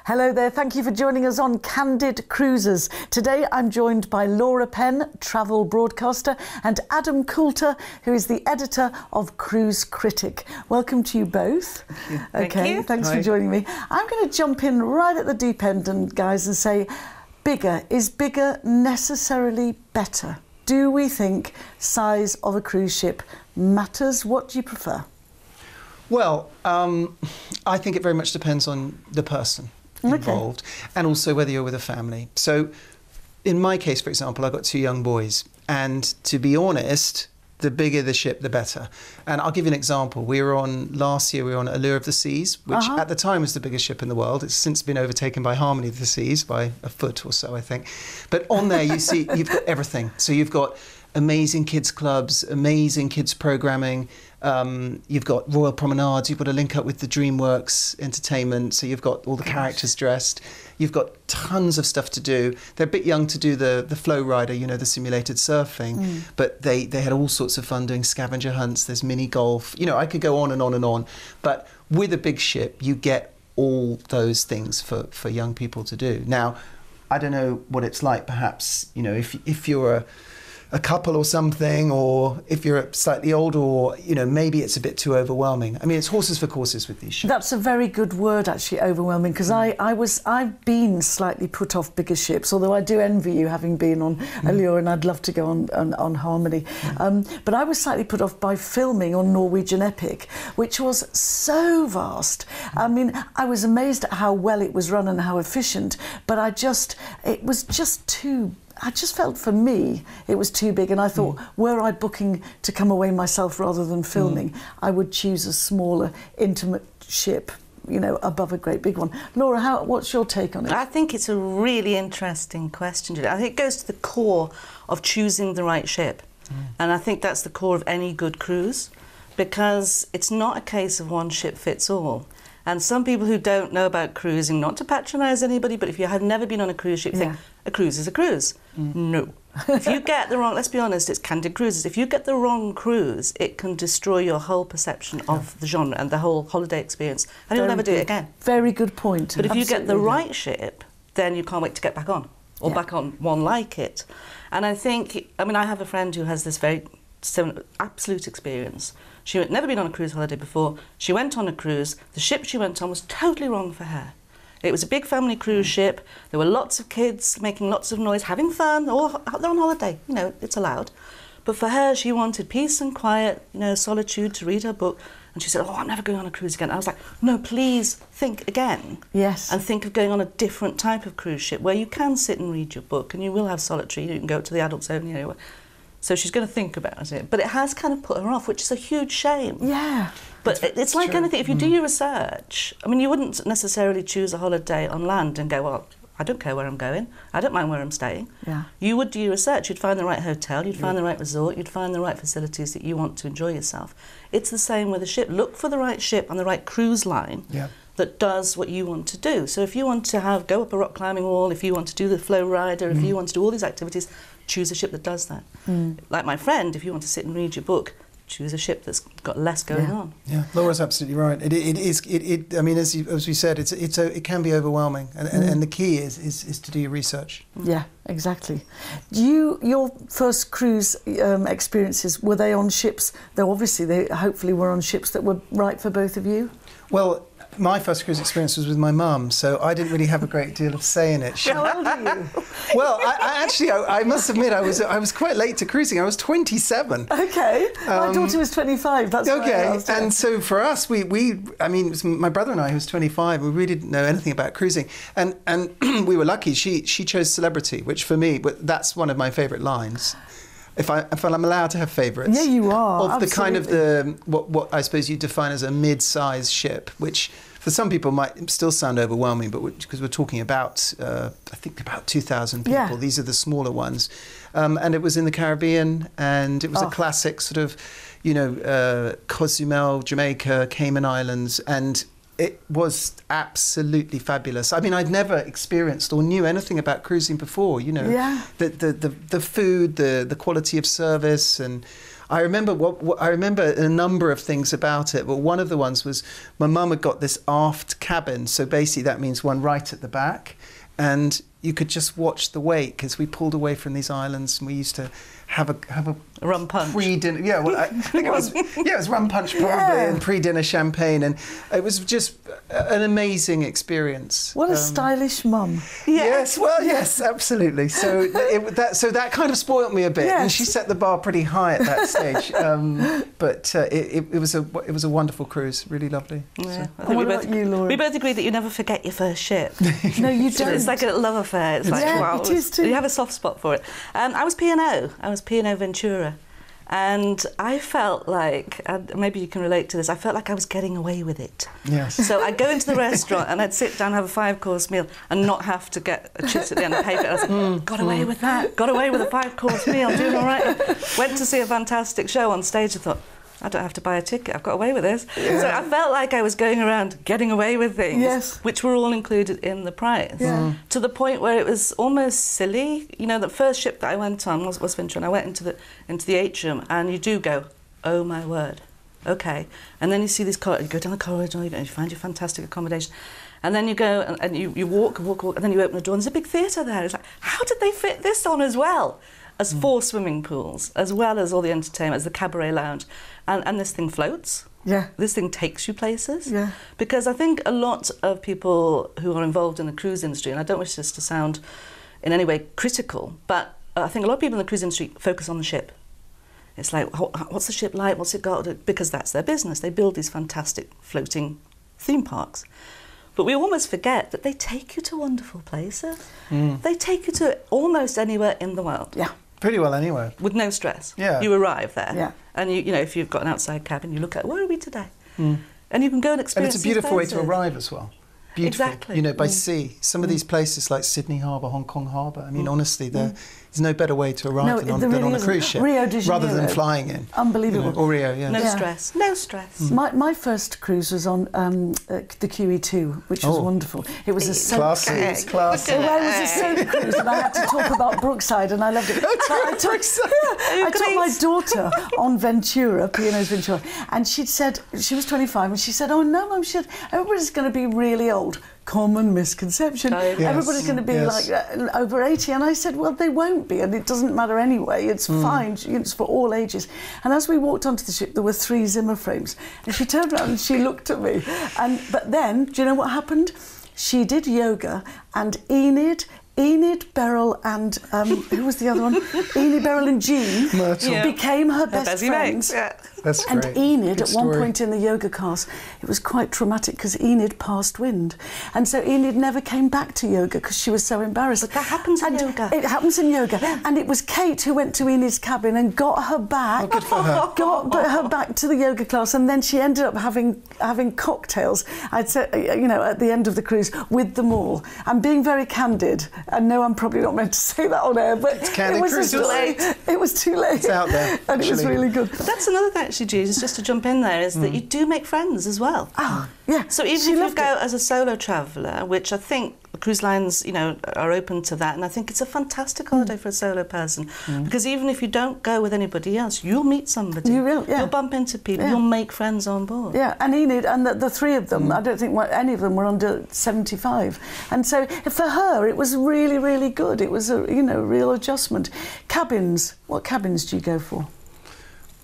Hello there, thank you for joining us on Candid Cruises. Today I'm joined by Laura Penn, travel broadcaster, and Adam Coulter, who is the editor of Cruise Critic. Welcome to you both. Thank you. Thanks for joining me. I'm going to jump in right at the deep end, guys, and say, is bigger necessarily better? Do we think size of a cruise ship matters? What do you prefer? Well, I think it very much depends on the person involved, and also whether you're with a family. So in my case, for example, I've got two young boys, and to be honest, the bigger the ship, the better. And I'll give you an example. Last year we were on Allure of the Seas, which at the time was the biggest ship in the world. It's since been overtaken by Harmony of the Seas by a foot or so, I think. But on there you see, you've got everything. So you've got amazing kids clubs, amazing kids programming. You've got Royal Promenades, you've got to link up with the DreamWorks entertainment, so you've got all the characters dressed. You've got tons of stuff to do. They're a bit young to do the flow rider, you know, the simulated surfing, but they had all sorts of fun doing scavenger hunts. There's mini golf. You know, I could go on and on and on. But with a big ship, you get all those things for young people to do. Now, I don't know what it's like, perhaps, you know, if you're a couple or something, or if you're slightly older, or, you know, maybe it's a bit too overwhelming. I mean, it's horses for courses with these ships. That's a very good word, actually, overwhelming, because I've been slightly put off bigger ships, although I do envy you having been on Allure, and I'd love to go on Harmony. But I was slightly put off by filming on Norwegian Epic, which was so vast. I mean, I was amazed at how well it was run and how efficient, but it was just too. I just felt, for me, it was too big, and I thought, were I booking to come away myself rather than filming, I would choose a smaller, intimate ship, you know, above a great big one. Laura, what's your take on it? I think it's a really interesting question, Julie. I think it goes to the core of choosing the right ship. And I think that's the core of any good cruise, because it's not a case of one ship fits all. And some people who don't know about cruising, not to patronise anybody, but if you have never been on a cruise ship, you think, a cruise is a cruise. No. If you get the wrong, let's be honest, it's Candid Cruises. If you get the wrong cruise, it can destroy your whole perception of the genre and the whole holiday experience. And you'll never do it again. Very good point. But if you get the right ship, then you can't wait to get back on, or back on one like it. And I think, I mean, I have a friend who has this very similar, absolute experience. She had never been on a cruise holiday before. She went on a cruise. The ship she went on was totally wrong for her. It was a big family cruise ship. There were lots of kids making lots of noise, having fun. They're on holiday, you know, it's allowed. But for her, she wanted peace and quiet, you know, solitude, to read her book. And she said, oh, I'm never going on a cruise again. I was like, no, please think again. Yes. And think of going on a different type of cruise ship where you can sit and read your book, and you will have solitude. You can go to the adults only, you know. So she's going to think about it. But it has kind of put her off, which is a huge shame. Yeah. But it's like anything. If you do your research, I mean, you wouldn't necessarily choose a holiday on land and go, well, I don't care where I'm going. I don't mind where I'm staying. Yeah. You would do your research. You'd find the right hotel. You'd find the right resort. You'd find the right facilities that you want to enjoy yourself. It's the same with a ship. Look for the right ship on the right cruise line that does what you want to do. So if you want to go up a rock climbing wall, if you want to do the flow rider, if you want to do all these activities, choose a ship that does that. Like my friend, if you want to sit and read your book, choose a ship that's got less going on. Yeah, Laura's absolutely right. I mean, as we said, it can be overwhelming, and the key is to do your research. Yeah, exactly. Your first cruise experiences, were they on ships? Though obviously they hopefully were on ships that were right for both of you. Well, my first cruise experience was with my mum, so I didn't really have a great deal of say in it. How old are you? Well, I must admit, I was quite late to cruising. I was 27. Okay, my daughter was 25. That's okay. And so for us, I mean, it was my brother and I, who was 25. We really didn't know anything about cruising, and we were lucky. She chose Celebrity, which for me, that's one of my favourite lines. If I'm allowed to have favourites. Yeah, you are. Of absolutely. The kind of what I suppose you define as a mid-sized ship, which for some people might still sound overwhelming, but because we're talking about, I think about 2,000 people. Yeah. These are the smaller ones. And it was in the Caribbean, and it was a classic sort of, you know, Cozumel, Jamaica, Cayman Islands, and it was absolutely fabulous. I mean, I'd never experienced or knew anything about cruising before, you know. Yeah. The food, the quality of service, and I remember I remember a number of things about it, but one of the ones was my mum had got this aft cabin, so basically that means one right at the back, and you could just watch the wake as we pulled away from these islands, and we used to have a rum punch. Pre-dinner, yeah. Well, I think it was rum punch probably, and pre-dinner champagne, and it was just an amazing experience. What a stylish mum! Yes, well, yes, absolutely. So that kind of spoilt me a bit, and she set the bar pretty high at that stage. But it was a wonderful cruise, really lovely. Yeah. So. I think we both agree that you never forget your first ship. No, you don't. It's like a love affair. It's like, wow, it is too. You have a soft spot for it. I was P&O. I was P&O Ventura. And I felt like, maybe you can relate to this, I felt like I was getting away with it. Yes. So I'd go into the restaurant and I'd sit down, have a 5-course meal and not have to get a chips at the end and pay for it. I was like, got away with that, got away with a 5-course meal, doing all right. Went to see a fantastic show on stage and thought, I don't have to buy a ticket, I've got away with this. Yeah. So I felt like I was going around getting away with things, which were all included in the price. Yeah. To the point where it was almost silly. You know, the first ship that I went on was Ventura, and I went into the atrium, and you do go, oh my word, okay. And then you see this corridor, you go down the corridor, you find your fantastic accommodation, and then you go and you walk, and then you open the door, and there's a big theatre there. It's like, how did they fit this on as well? As 4 swimming pools, as well as all the entertainment, as the cabaret lounge. And this thing floats. Yeah. This thing takes you places. Yeah. Because I think a lot of people who are involved in the cruise industry, and I don't wish this to sound in any way critical, but I think a lot of people in the cruise industry focus on the ship. It's like, what's the ship like? What's it got? Because that's their business. They build these fantastic floating theme parks. But we almost forget that they take you to wonderful places. They take you to almost anywhere in the world. Yeah. Pretty well anywhere. With no stress. Yeah. You arrive there. Yeah. And you know, if you've got an outside cabin, you look at, where are we today? And you can go and experience. And it's a beautiful way to arrive as well. Beautiful. Exactly. You know, by sea. Some of these places like Sydney Harbour, Hong Kong Harbour, I mean, honestly, there's no better way to arrive than on a cruise ship. Rio de Janeiro. Rather than flying in. Unbelievable. You know, or Rio, yeah. No stress. No stress. My first cruise was on the QE2, which was wonderful. It was a soap cruise. Classy. Well, it was a soap cruise, and I had to talk about Brookside, and I loved it. I took my daughter on Ventura, P&O's Ventura, and she'd said, she was 25, and she said, oh no, Mum, everybody's going to be really old. Common misconception. Everybody's going to be like over 80. And I said, well, they won't be, and it doesn't matter anyway. It's fine. It's for all ages. And as we walked onto the ship, there were 3 Zimmer frames. And she turned around and she looked at me. But then, do you know what happened? She did yoga, and Enid, Beryl, and who was the other one? Enid, Beryl, and Jean became her best friends. That's and great. Enid, Good at one story. point in the yoga class, it was quite traumatic because Enid passed wind. And so Enid never came back to yoga because she was so embarrassed. But that happens in yoga. It happens in yoga. And it was Kate who went to Enid's cabin and got her back. Oh, good for her. Got her back to the yoga class, and then she ended up having cocktails, I'd say, you know, at the end of the cruise with them all. I'm being very candid. And no, I'm probably not meant to say that on air, but it's Candid it was cruise. too late. It was too late. It's out there. And it was really good. But that's another thing, actually, Jesus, just to jump in there, is that you do make friends as well. Oh, yeah. So even if you go as a solo traveller, which I think cruise lines, you know, are open to that, and I think it's a fantastic holiday for a solo person, because even if you don't go with anybody else, you'll meet somebody. You will, yeah. You'll bump into people. You'll make friends on board. Yeah, and Enid, and the 3 of them, I don't think any of them were under 75. And so for her, it was really, really good. It was a, you know, real adjustment. Cabins, what cabins do you go for?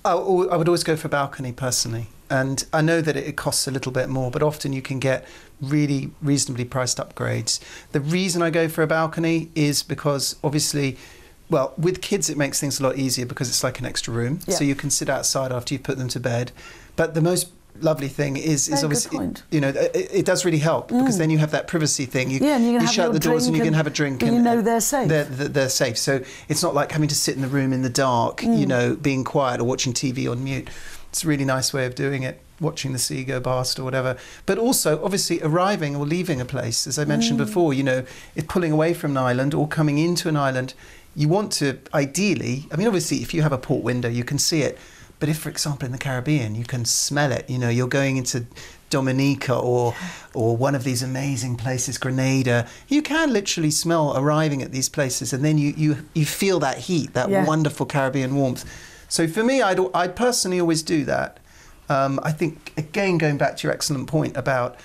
I would always go for balcony, personally. And I know that it costs a little bit more, but often you can get really reasonably priced upgrades. The reason I go for a balcony is because, obviously, well, with kids it makes things a lot easier because it's like an extra room. Yeah. So you can sit outside after you've put them to bed. But the most lovely thing is obviously, you know, it does really help because then you have that privacy thing. And you shut the doors and you can have a drink. And you know they're safe. They're safe. So it's not like having to sit in the room in the dark, you know, being quiet or watching TV on mute. It's a really nice way of doing it, watching the sea go past or whatever. But also, obviously, arriving or leaving a place, as I mentioned before, you know, if pulling away from an island or coming into an island, you want to, ideally, I mean, obviously, if you have a port window, you can see it. But if, for example, in the Caribbean, you can smell it, you know, you're going into Dominica or one of these amazing places, Grenada, you can literally smell arriving at these places, and then you feel that heat, that wonderful Caribbean warmth. So for me, I'd personally always do that. I think, again, going back to your excellent point about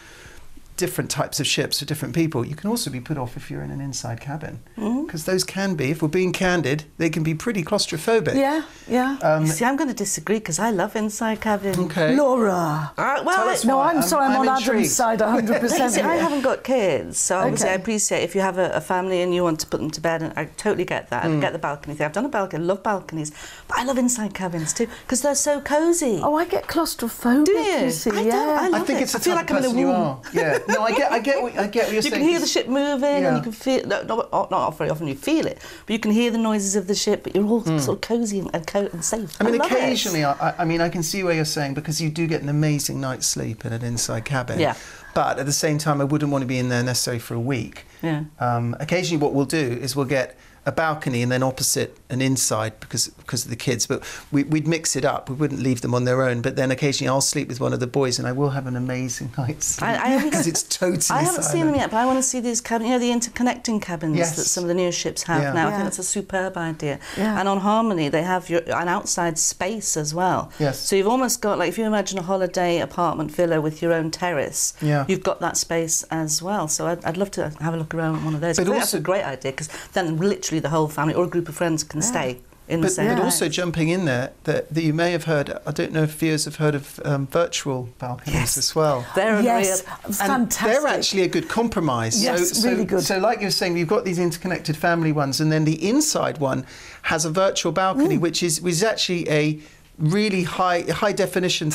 different types of ships for different people, you can also be put off if you're in an inside cabin, because those can be, if we're being candid, they can be pretty claustrophobic. Yeah, yeah. See, I'm going to disagree because I love inside cabins. Okay. Laura. Well, I'm sorry, I'm on intrigued. Adam's side 100%. See, I haven't got kids, so obviously Okay. I appreciate if you have a family and you want to put them to bed, and I totally get that. I get the balcony thing. I've done a balcony, I love balconies, but I love inside cabins too because they're so cosy. Oh, I get claustrophobic. Do you? You see, I yeah. don't. I love I think it. it's the I feel type like of I'm in a person you womb. are. Yeah. No, I get what you're You saying. can hear the ship moving, Yeah. and you can feel. Not very often you feel it, but you can hear the noises of the ship. But you're all sort of cosy and safe. I mean, love occasionally, I mean, I can see where you're saying, because you do get an amazing night's sleep in an inside cabin. Yeah. But at the same time, I wouldn't want to be in there necessarily for a week. Yeah. Occasionally, what we'll do is we'll get a balcony and then opposite an inside because of the kids. But we'd mix it up. We wouldn't leave them on their own. But then occasionally, I'll sleep with one of the boys, and I will have an amazing night's sleep because it's totally I haven't silent. seen them yet, but I want to see these cabins, you know, the interconnecting cabins Yes. that some of the newer ships have Yeah. now. I Yeah. think that's a superb idea. Yeah. And on Harmony, they have an outside space as well. Yes. So you've almost got, like, if you imagine a holiday apartment villa with your own terrace, Yeah. you've got that space as well. So I'd love to have a look around one of those. But I think that's also- a great idea, because then literally the whole family or a group of friends can stay in the same But place. also jumping in there, that you may have heard, I don't know if viewers have heard of virtual balconies as well. They're Yes, And fantastic. they're actually a good compromise. Yes, really good. So like you're saying, you've got these interconnected family ones, and then the inside one has a virtual balcony, which is actually a really high definition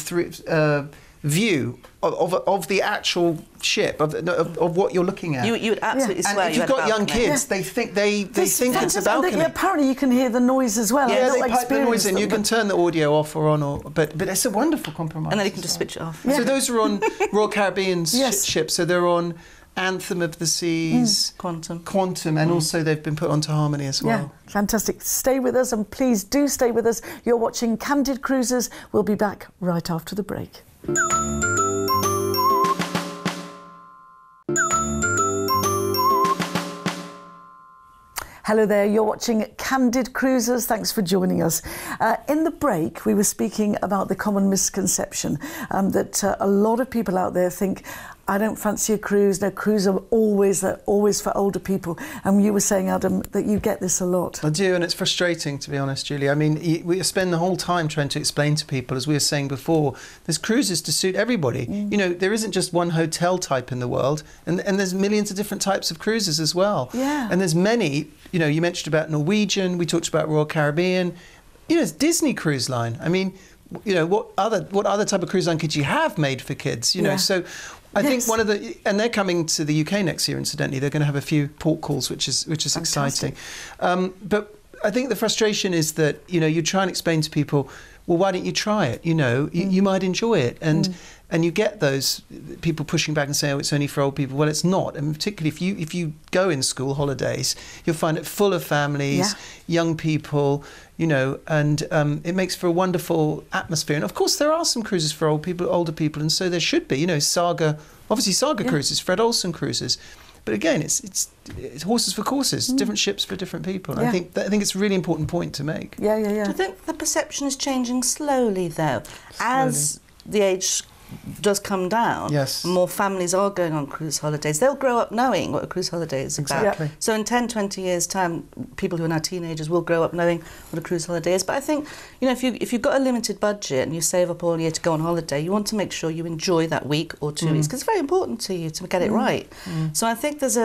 view of the actual ship, of what you're looking at. You would absolutely and swear if you you've had a got young balcony. kids, they think it's a Fantastic. balcony. And apparently you can hear the noise as well. Yeah, I've they not pipe the noise in. experienced You them, can turn the audio off or on, but it's a wonderful compromise. And then you can as just well. switch it off. Yeah. So those are on Royal Caribbean's Yes. ships. So they're on Anthem of the Seas, Quantum. and also they've been put onto Harmony as well. Yeah, fantastic. Stay with us, and please do stay with us. You're watching Candid Cruises. We'll be back right after the break. Hello there, you're watching Candid Cruises. Thanks for joining us. In the break, we were speaking about the common misconception that a lot of people out there think, I don't fancy a cruise. No, cruise are always for older people. And you were saying, Adam, that you get this a lot. I do, and it's frustrating, to be honest, Julie. I mean, we spend the whole time trying to explain to people, as we were saying before, there's cruises to suit everybody. You know, there isn't just one hotel type in the world, and there's millions of different types of cruises as well. Yeah. And there's many, you know, you mentioned about Norwegian, we talked about Royal Caribbean, you know, it's Disney Cruise Line. I mean, you know, what other type of cruise line could you have made for kids, you know? Yeah. So I think one of the, and they're coming to the UK next year, incidentally. They're going to have a few port calls, which is exciting. But I think the frustration is that, you know, you try and explain to people, well, why don't you try it? You know, you might enjoy it. And you get those people pushing back and saying, oh, it's only for old people. Well, it's not. And particularly if you go in school holidays, you'll find it full of families, young people, you know, and it makes for a wonderful atmosphere. And of course, there are some cruises for older people, and so there should be. You know, Saga cruises, Fred Olsen cruises. But again, it's horses for courses, different ships for different people. And I think it's a really important point to make. Yeah. Do you think the perception is changing slowly, though? As the age does come down, Yes. more families are going on cruise holidays. They'll grow up knowing what a cruise holiday is about. Exactly. So in 10, 20 years' time, people who are now teenagers will grow up knowing what a cruise holiday is. But I think, you know, if you've got a limited budget and you save up all year to go on holiday, you want to make sure you enjoy that week or 2 weeks, because it's very important to you to get it right. So I think there's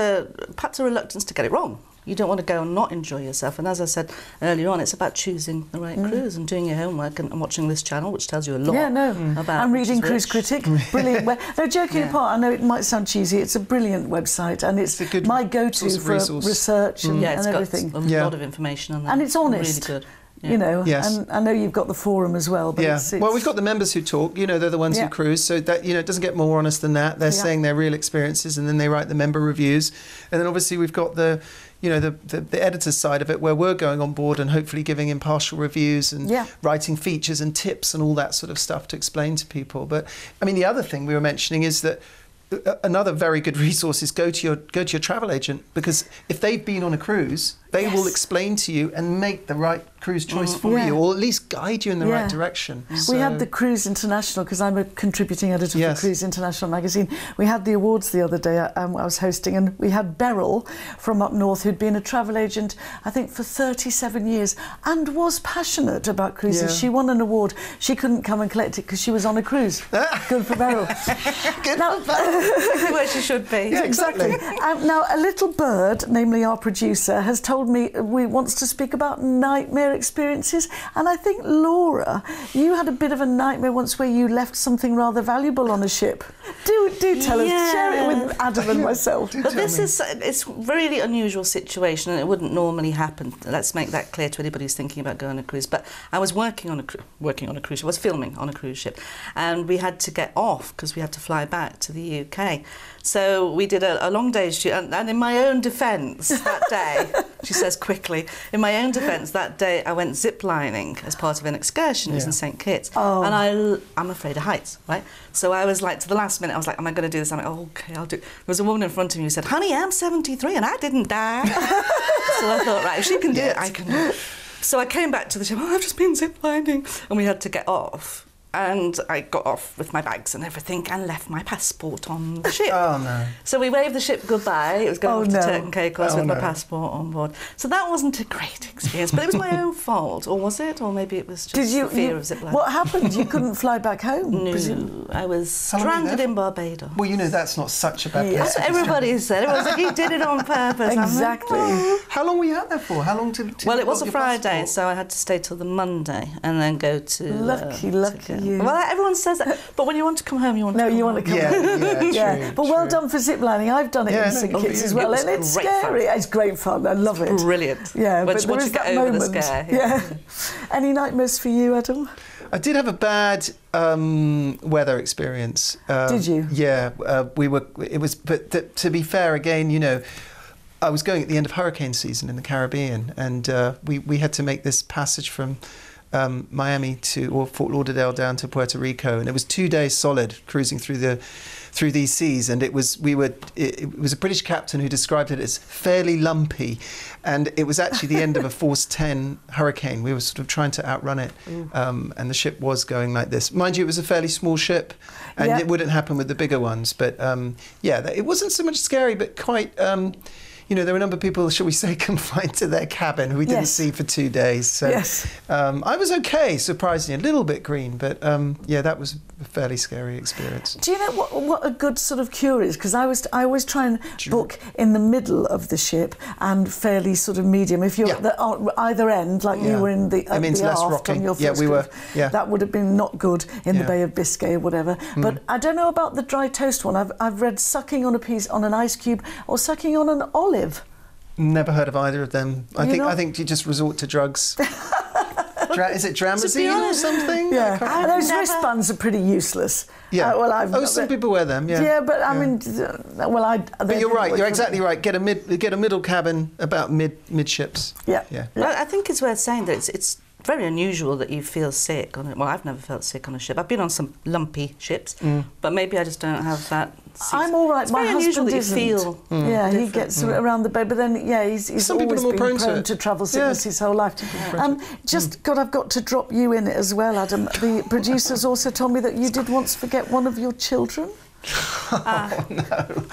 perhaps a reluctance to get it wrong. You don't want to go and not enjoy yourself. And as I said earlier on, it's about choosing the right cruise and doing your homework and watching this channel, which tells you a lot about. And reading which is Cruise rich. Critic, brilliant. No, joking apart, I know it might sound cheesy. It's a brilliant website, and it's a good my go-to source of for resource. research and It's everything. got a lot of information on that. And it's honest. Really good. You know, Yes. and I know you've got the forum as well. But it's Well, we've got the members who talk. You know, they're the ones who cruise. So that, you know, it doesn't get more honest than that. They're saying their real experiences, and then they write the member reviews. And then obviously we've got the editor's side of it, where we're going on board and hopefully giving impartial reviews and writing features and tips and all that sort of stuff to explain to people. But I mean, the other thing we were mentioning is that another very good resource is go to your travel agent, because if they've been on a cruise They will explain to you and make the right cruise choice for you, or at least guide you in the right direction. So, we had the Cruise International, because I'm a contributing editor for Cruise International magazine. We had the awards the other day I was hosting, and we had Beryl from up north, who'd been a travel agent, I think, for 37 years and was passionate about cruises. She won an award. She couldn't come and collect it because she was on a cruise. Good for Beryl. Good for Beryl. Exactly where she should be. Yeah, exactly. Now, a little bird, namely our producer, has told me we wants to speak about nightmare experiences, and I think, Laura, you had a bit of a nightmare once where you left something rather valuable on a ship. Do tell us, share it with Adam and myself. But it's a really unusual situation, and it wouldn't normally happen. Let's make that clear to anybody who's thinking about going on a cruise. But I was working on a cruise ship, I was filming on a cruise ship, and we had to get off because we had to fly back to the UK. So we did a long day's shoot, and in my own defence that day, she says quickly, in my own defence that day I went ziplining as part of an excursion. It was in St Kitts, and I'm afraid of heights, right? So I was like, to the last minute, I was like, am I going to do this? I'm like, oh, okay, I'll do it. There was a woman in front of me who said, honey, I'm 73 and I didn't die. So I thought, right, if she can do it, I can do it. So I came back to the ship, I've just been ziplining, and we had to get off. And I got off with my bags and everything and left my passport on the ship. Oh, no. So we waved the ship goodbye. It was going off to Turk and Caicos with my passport on board. So that wasn't a great experience, but it was my own fault. Or was it? Or maybe it was just the fear of ziplining. What happened? You couldn't fly back home? No, I was stranded in Barbados. Well, you know, that's not such a bad place. That's what everybody said. Everyone was like, you did it on purpose. Exactly. How long were you out there for? How long till well, you it was got a your Friday, passport? so I had to stay till the Monday and then go to... Lucky you. Well, everyone says that, but when you want to come home, you want to come home. No, you want to come home. True, but well done for ziplining. I've done it in St Kitts as well, and it's scary. It's great fun. I love it. Brilliant. Yeah, but once you get over the scare. Yeah. Any nightmares for you, Adam? I did have a bad weather experience. Did you? Yeah, we were. It was, but to be fair, again, you know, I was going at the end of hurricane season in the Caribbean, and we had to make this passage from Miami or Fort Lauderdale down to Puerto Rico, and it was 2 days solid cruising through these seas, and it was a British captain who described it as fairly lumpy, and it was actually the end of a force 10 hurricane. We were sort of trying to outrun it, and the ship was going like this. Mind you, it was a fairly small ship, and it wouldn't happen with the bigger ones, but it wasn't so much scary, but quite you know, there were a number of people, shall we say, confined to their cabin who we didn't see for 2 days. So I was okay, surprisingly, a little bit green, but that was a fairly scary experience. Do you know what a good sort of cure is? Because I always try and book in the middle of the ship and fairly sort of medium. If you're at either end, like you were in the aft on your first cruise, that would have been not good in the Bay of Biscay or whatever. But I don't know about the dry toast one. I've read sucking on an ice cube or sucking on an olive. Never heard of either of them. I think you just resort to drugs. Is it Dramazine or something? Yeah, and those wristbands are pretty useless. Yeah. Some people wear them. Yeah. Yeah, but I mean, But you're right. You're exactly right. Get a middle cabin about midships. Yeah. Well, I think it's worth saying that it's very unusual that you feel sick on it. Well, I've never felt sick on a ship. I've been on some lumpy ships, but maybe I just don't have that. I'm all right. It's My very husband unusual isn't. That you feel he gets around the bed, but then he's Some always people are more been prone to travel sickness his whole life. I've got to drop you in it as well, Adam. The producers also told me that you did once forget one of your children. No.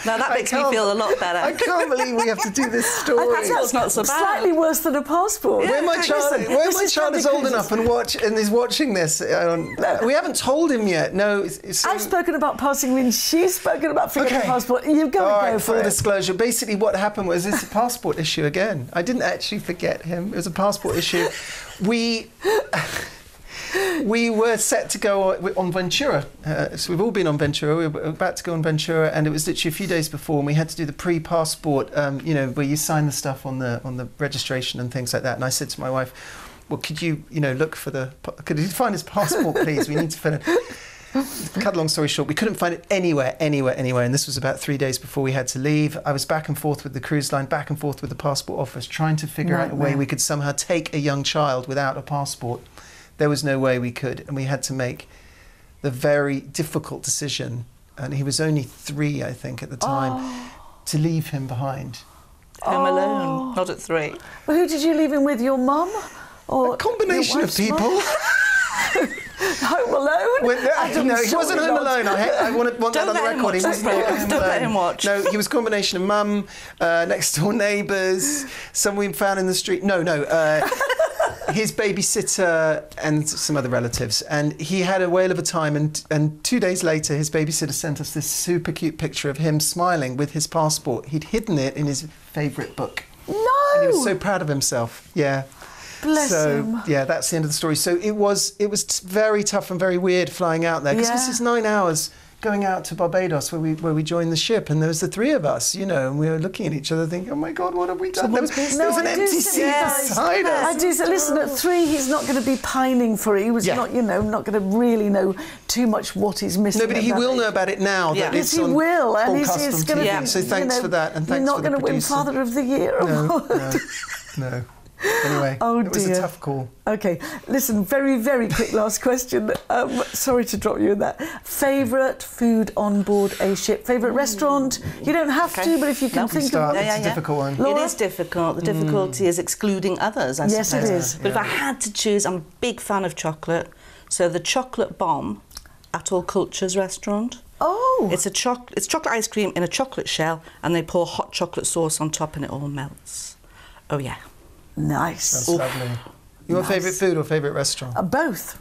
Now that makes me feel a lot better. I can't believe we have to do this story. That's not so bad. Slightly worse than a passport. When my child is old enough and is watching this, we haven't told him yet. No, I've spoken about passing when she's spoken about forgetting a passport. You've got to go for full it. Disclosure. Basically, what happened was it's a passport issue again. I didn't actually forget him. It was a passport issue. We were set to go on Ventura, so we've all been on Ventura. We were about to go on Ventura, and it was literally a few days before, and we had to do the pre-passport, where you sign the stuff on the registration and things like that. And I said to my wife, "Well, could you could you find his passport, please? We need to fill it." Cut a long story short, we couldn't find it anywhere, and this was about 3 days before we had to leave. I was back and forth with the cruise line, back and forth with the passport office, trying to figure out a way we could somehow take a young child without a passport. There was no way we could, and we had to make the very difficult decision, and he was only 3, I think, at the time, to leave him behind. home alone, not at 3. Well, who did you leave him with? Your mum? Or A combination of people. Home Alone? No, he wasn't Home Alone. I want that on the record. He was not Home Don't let Alone. him watch. No, he was a combination of mum, next door neighbours, some we found in the street. His babysitter and some other relatives. And he had a whale of a time. And 2 days later, his babysitter sent us this super cute picture of him smiling with his passport. He'd hidden it in his favourite book. No! And he was so proud of himself. Yeah. Bless him. Yeah, that's the end of the story. So it was very tough and very weird flying out there, because this is 9 hours going out to Barbados where we joined the ship, and there was the 3 of us, and we were looking at each other thinking, oh my God, what have we done? There was an empty seat beside us. I do say, listen, at 3 he's not going to be pining for it. He was not going to really know too much what he's missing. No, but he will know about it now. That yes, it's he will, and he's going to be. So thanks for that, and thanks for the producer. You're not going to win Father of the Year award. No. Anyway, it was a tough call. Okay, listen, very, very quick last question. Sorry to drop you in that. Favourite food on board a ship? Favourite restaurant? You don't have to, but if you can think of one. It's a difficult one. Laura? It is difficult. The difficulty is excluding others, I suppose. Yes, it is. But if I had to choose, I'm a big fan of chocolate. So the chocolate bomb at Coulter's restaurant. Oh! It's chocolate ice cream in a chocolate shell, and they pour hot chocolate sauce on top, and it all melts. Oh, yeah. Nice. That's lovely. Your favourite food or favourite restaurant? Both.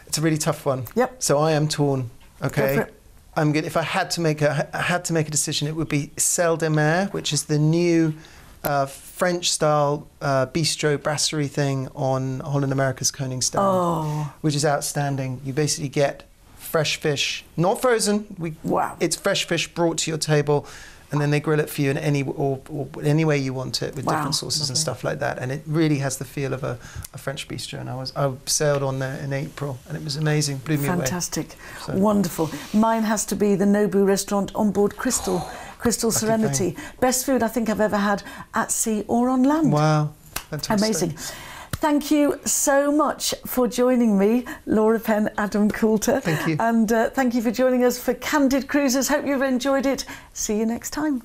It's a really tough one. Yep. So I am torn. Okay. Go for it. I'm good. If I had to make a decision, it would be Celle de Mer, which is the new French-style bistro brasserie thing on Holland America's Koningsdag, which is outstanding. You basically get fresh fish, not frozen. Wow. It's fresh fish brought to your table, and then they grill it for you in any way you want it, with different sauces and stuff like that. And it really has the feel of a French bistro. And I sailed on there in April, and it was amazing. Blew me away. Fantastic. So. Wonderful. Mine has to be the Nobu restaurant on board Crystal Serenity. Best food I think I've ever had at sea or on land. Wow. Fantastic. Amazing. Thank you so much for joining me, Laura Penn, Adam Coulter. Thank you. And thank you for joining us for Candid Cruises. Hope you've enjoyed it. See you next time.